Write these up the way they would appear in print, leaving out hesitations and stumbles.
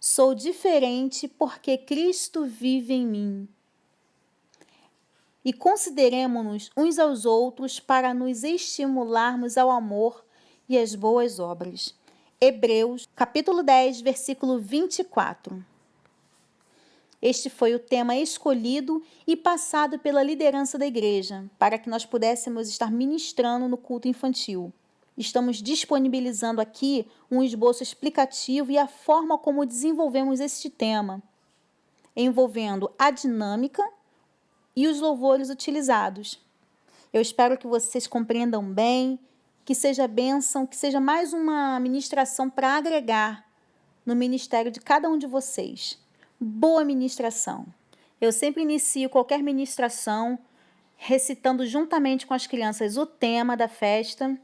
Sou diferente porque Cristo vive em mim. E consideremo-nos uns aos outros para nos estimularmos ao amor e às boas obras. Hebreus, capítulo 10, versículo 24. Este foi o tema escolhido e passado pela liderança da igreja, para que nós pudéssemos estar ministrando no culto infantil. Estamos disponibilizando aqui um esboço explicativo e a forma como desenvolvemos este tema, envolvendo a dinâmica e os louvores utilizados. Eu espero que vocês compreendam bem, que seja bênção, que seja mais uma ministração para agregar no ministério de cada um de vocês. Boa ministração. Eu sempre inicio qualquer ministração recitando juntamente com as crianças o tema da festa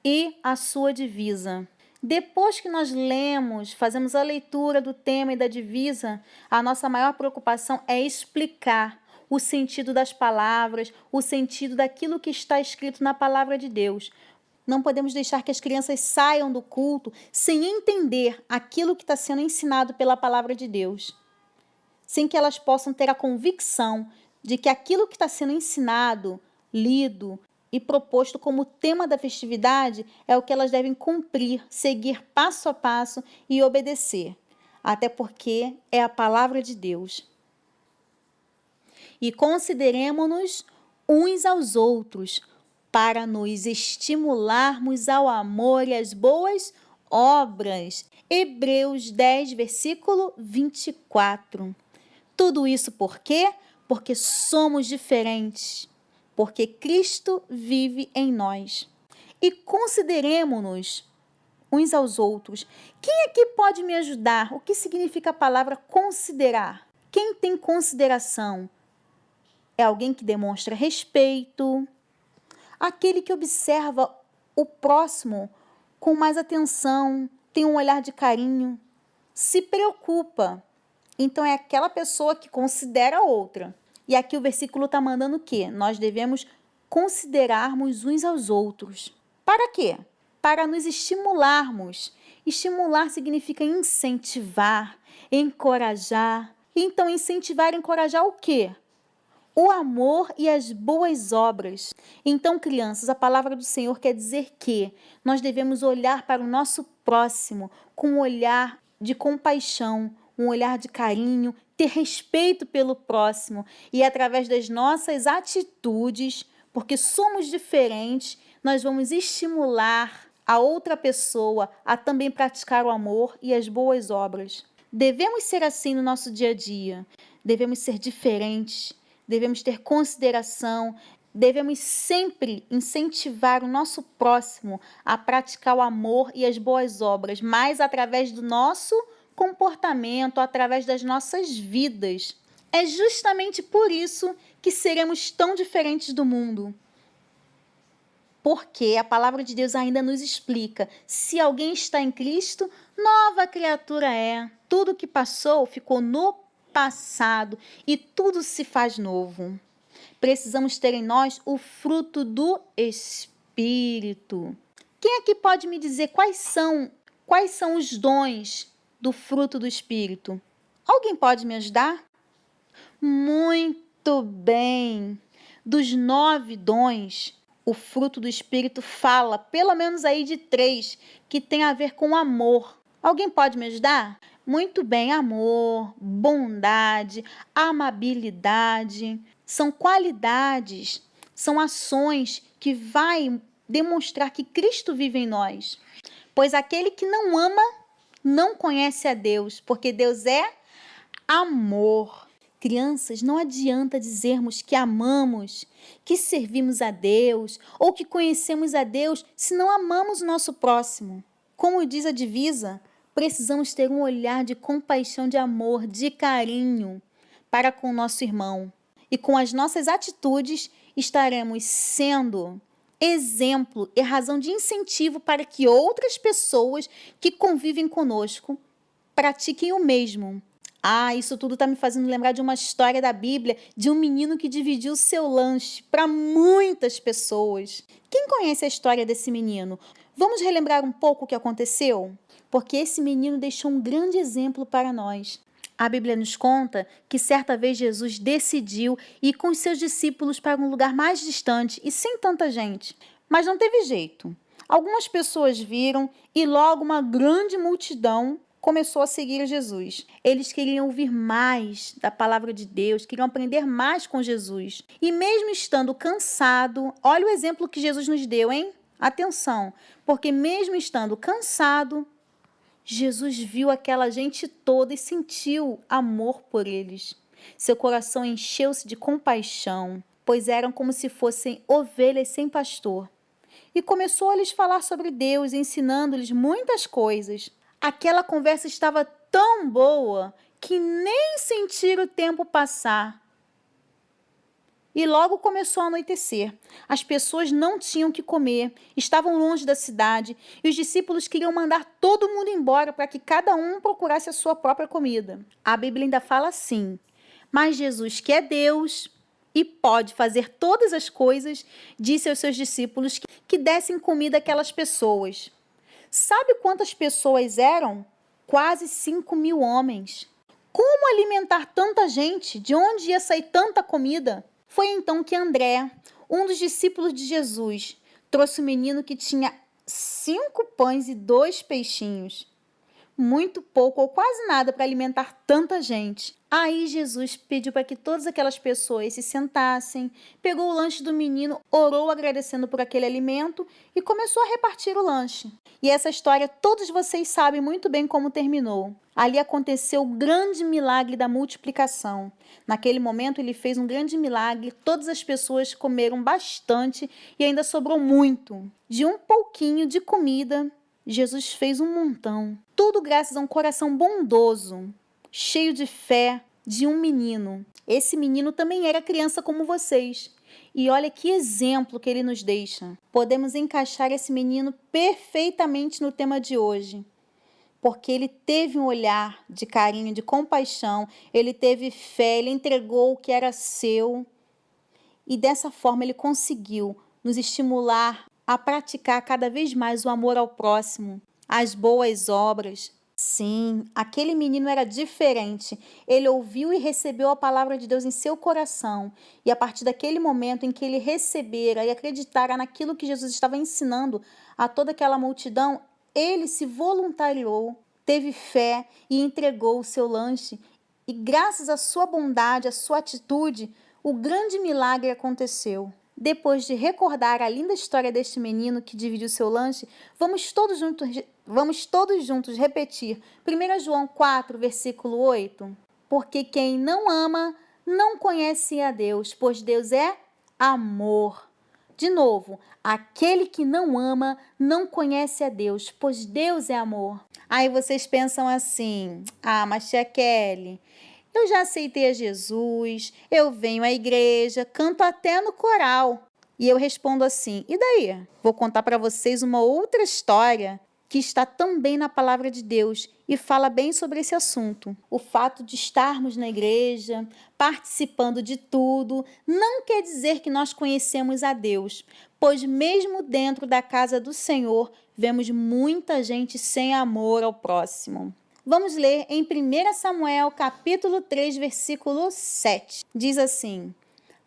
e a sua divisa. Depois que nós lemos, fazemos a leitura do tema e da divisa, a nossa maior preocupação é explicar o sentido das palavras, o sentido daquilo que está escrito na palavra de Deus. Não podemos deixar que as crianças saiam do culto sem entender aquilo que está sendo ensinado pela palavra de Deus, sem que elas possam ter a convicção de que aquilo que está sendo ensinado, lido e proposto como tema da festividade é o que elas devem cumprir, seguir passo a passo e obedecer, até porque é a palavra de Deus. E consideremo-nos uns aos outros para nos estimularmos ao amor e às boas obras. Hebreus 10, versículo 24. Tudo isso por quê? Porque somos diferentes, porque Cristo vive em nós. E consideremo-nos uns aos outros. Quem aqui pode me ajudar? O que significa a palavra considerar? Quem tem consideração? É alguém que demonstra respeito, aquele que observa o próximo com mais atenção, tem um olhar de carinho, se preocupa. Então é aquela pessoa que considera a outra. E aqui o versículo está mandando o quê? Nós devemos considerarmos uns aos outros. Para quê? Para nos estimularmos. Estimular significa incentivar, encorajar. Então incentivar e encorajar o quê? O amor e as boas obras. Então, crianças, a palavra do Senhor quer dizer que nós devemos olhar para o nosso próximo com um olhar de compaixão, um olhar de carinho, ter respeito pelo próximo e através das nossas atitudes, porque somos diferentes, nós vamos estimular a outra pessoa a também praticar o amor e as boas obras. Devemos ser assim no nosso dia a dia, devemos ser diferentes, devemos ter consideração, devemos sempre incentivar o nosso próximo a praticar o amor e as boas obras, mas através do nosso comportamento, através das nossas vidas. É justamente por isso que seremos tão diferentes do mundo. Porque a palavra de Deus ainda nos explica: se alguém está em Cristo, nova criatura é. Tudo que passou ficou no passado e tudo se faz novo. Precisamos ter em nós o fruto do Espírito. Quem aqui pode me dizer quais são os dons do fruto do Espírito? Alguém pode me ajudar? Muito bem. Dos 9 dons, o fruto do Espírito fala, pelo menos aí de 3, que tem a ver com amor. Alguém pode me ajudar? Muito bem, amor, bondade, amabilidade, são qualidades, são ações que vai demonstrar que Cristo vive em nós. Pois aquele que não ama, não conhece a Deus, porque Deus é amor. Crianças, não adianta dizermos que amamos, que servimos a Deus ou que conhecemos a Deus se não amamos o nosso próximo. Como diz a divisa, precisamos ter um olhar de compaixão, de amor, de carinho para com o nosso irmão. E com as nossas atitudes estaremos sendo exemplo e razão de incentivo para que outras pessoas que convivem conosco pratiquem o mesmo. Isso tudo está me fazendo lembrar de uma história da Bíblia, de um menino que dividiu seu lanche para muitas pessoas. Quem conhece a história desse menino? Vamos relembrar um pouco o que aconteceu? Porque esse menino deixou um grande exemplo para nós. A Bíblia nos conta que certa vez Jesus decidiu ir com os seus discípulos para um lugar mais distante e sem tanta gente. Mas não teve jeito. Algumas pessoas viram e logo uma grande multidão começou a seguir Jesus. Eles queriam ouvir mais da palavra de Deus, queriam aprender mais com Jesus. E mesmo estando cansado, olha o exemplo que Jesus nos deu, hein? Atenção, porque mesmo estando cansado, Jesus viu aquela gente toda e sentiu amor por eles. Seu coração encheu-se de compaixão, pois eram como se fossem ovelhas sem pastor. E começou a lhes falar sobre Deus, ensinando-lhes muitas coisas. Aquela conversa estava tão boa que nem sentiram o tempo passar. E logo começou a anoitecer. As pessoas não tinham o que comer, estavam longe da cidade e os discípulos queriam mandar todo mundo embora para que cada um procurasse a sua própria comida. A Bíblia ainda fala assim: mas Jesus, que é Deus e pode fazer todas as coisas, disse aos seus discípulos que dessem comida àquelas pessoas. Sabe quantas pessoas eram? Quase 5.000 homens. Como alimentar tanta gente? De onde ia sair tanta comida? Foi então que André, um dos discípulos de Jesus, trouxe o menino que tinha 5 pães e 2 peixinhos. Muito pouco ou quase nada para alimentar tanta gente. Aí Jesus pediu para que todas aquelas pessoas se sentassem, pegou o lanche do menino, orou agradecendo por aquele alimento e começou a repartir o lanche. E essa história todos vocês sabem muito bem como terminou. Ali aconteceu o grande milagre da multiplicação. Naquele momento ele fez um grande milagre, todas as pessoas comeram bastante e ainda sobrou muito. De um pouquinho de comida, Jesus fez um montão. Tudo graças a um coração bondoso, cheio de fé, de um menino. Esse menino também era criança como vocês. E olha que exemplo que ele nos deixa. Podemos encaixar esse menino perfeitamente no tema de hoje. Porque ele teve um olhar de carinho, de compaixão, ele teve fé, ele entregou o que era seu. E dessa forma ele conseguiu nos estimular a praticar cada vez mais o amor ao próximo, as boas obras. Sim, aquele menino era diferente. Ele ouviu e recebeu a palavra de Deus em seu coração. E a partir daquele momento em que ele recebera e acreditara naquilo que Jesus estava ensinando a toda aquela multidão, ele se voluntariou, teve fé e entregou o seu lanche. E graças à sua bondade, à sua atitude, o grande milagre aconteceu. Depois de recordar a linda história deste menino que dividiu seu lanche, vamos todos juntos repetir 1 João 4, versículo 8. Porque quem não ama não conhece a Deus, pois Deus é amor. De novo, aquele que não ama não conhece a Deus, pois Deus é amor. Aí vocês pensam assim: mas tia Kelly, eu já aceitei a Jesus, eu venho à igreja, canto até no coral. E eu respondo assim: e daí? Vou contar para vocês uma outra história que está também na palavra de Deus e fala bem sobre esse assunto. O fato de estarmos na igreja, participando de tudo, não quer dizer que nós conhecemos a Deus, pois mesmo dentro da casa do Senhor, vemos muita gente sem amor ao próximo. Vamos ler em 1 Samuel, capítulo 3, versículo 7. Diz assim: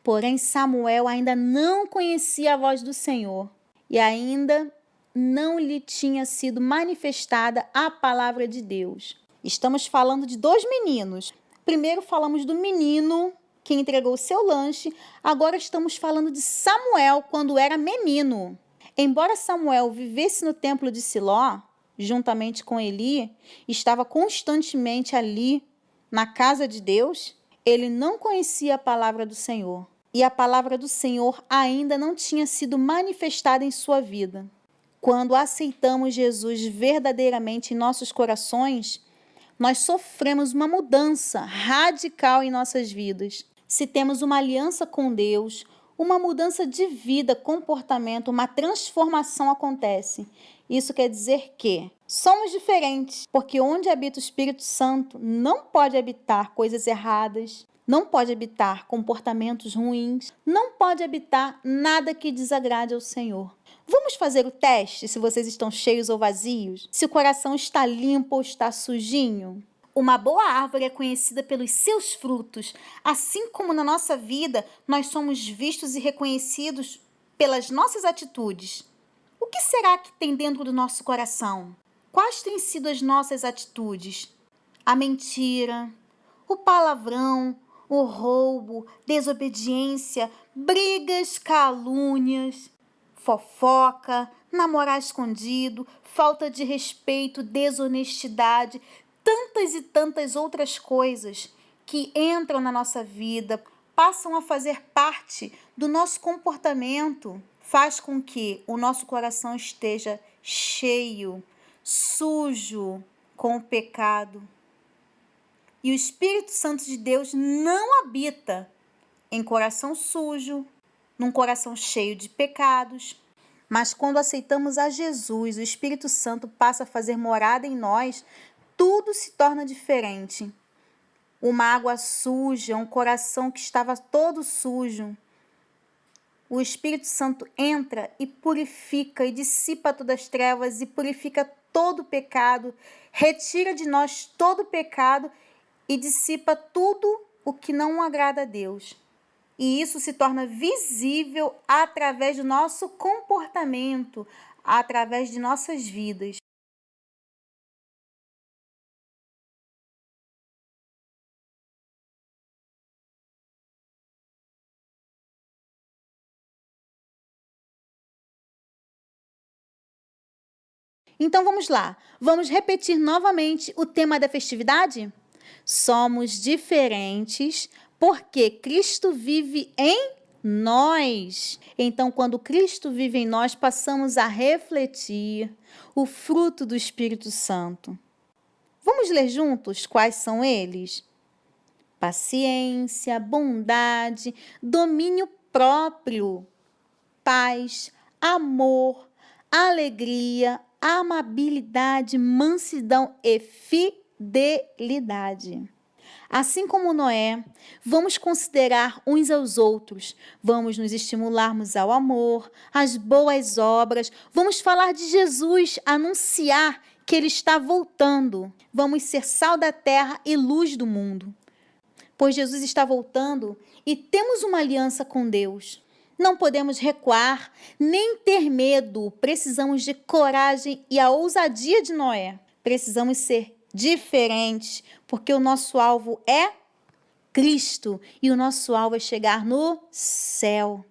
porém Samuel ainda não conhecia a voz do Senhor, e ainda não lhe tinha sido manifestada a palavra de Deus. Estamos falando de 2 meninos. Primeiro falamos do menino que entregou seu lanche, agora estamos falando de Samuel quando era menino. Embora Samuel vivesse no templo de Siló, juntamente com Eli, estava constantemente ali na casa de Deus, ele não conhecia a palavra do Senhor. E a palavra do Senhor ainda não tinha sido manifestada em sua vida. Quando aceitamos Jesus verdadeiramente em nossos corações, nós sofremos uma mudança radical em nossas vidas. Se temos uma aliança com Deus, uma mudança de vida, comportamento, uma transformação acontece. Isso quer dizer que somos diferentes, porque onde habita o Espírito Santo não pode habitar coisas erradas, não pode habitar comportamentos ruins, não pode habitar nada que desagrade ao Senhor. Vamos fazer o teste se vocês estão cheios ou vazios? Se o coração está limpo ou está sujinho? Uma boa árvore é conhecida pelos seus frutos. Assim como na nossa vida, nós somos vistos e reconhecidos pelas nossas atitudes. O que será que tem dentro do nosso coração? Quais têm sido as nossas atitudes? A mentira, o palavrão, o roubo, desobediência, brigas, calúnias, fofoca, namorar escondido, falta de respeito, desonestidade, tantas e tantas outras coisas que entram na nossa vida, passam a fazer parte do nosso comportamento, faz com que o nosso coração esteja cheio, sujo com o pecado. E o Espírito Santo de Deus não habita em coração sujo, num coração cheio de pecados. Mas quando aceitamos a Jesus, o Espírito Santo passa a fazer morada em nós, tudo se torna diferente. Uma água suja, um coração que estava todo sujo. O Espírito Santo entra e purifica e dissipa todas as trevas e purifica todo o pecado, retira de nós todo o pecado e dissipa tudo o que não agrada a Deus. E isso se torna visível através do nosso comportamento, através de nossas vidas. Então vamos lá, vamos repetir novamente o tema da festividade? Somos diferentes porque Cristo vive em nós. Então, quando Cristo vive em nós, passamos a refletir o fruto do Espírito Santo. Vamos ler juntos quais são eles? Paciência, bondade, domínio próprio, paz, amor, alegria, amabilidade, mansidão e fidelidade. Assim como Noé, vamos considerar uns aos outros, vamos nos estimularmos ao amor, às boas obras, vamos falar de Jesus, anunciar que Ele está voltando, vamos ser sal da terra e luz do mundo. Pois Jesus está voltando e temos uma aliança com Deus. Não podemos recuar, nem ter medo. Precisamos de coragem e a ousadia de Noé. Precisamos ser diferentes, porque o nosso alvo é Cristo e o nosso alvo é chegar no céu.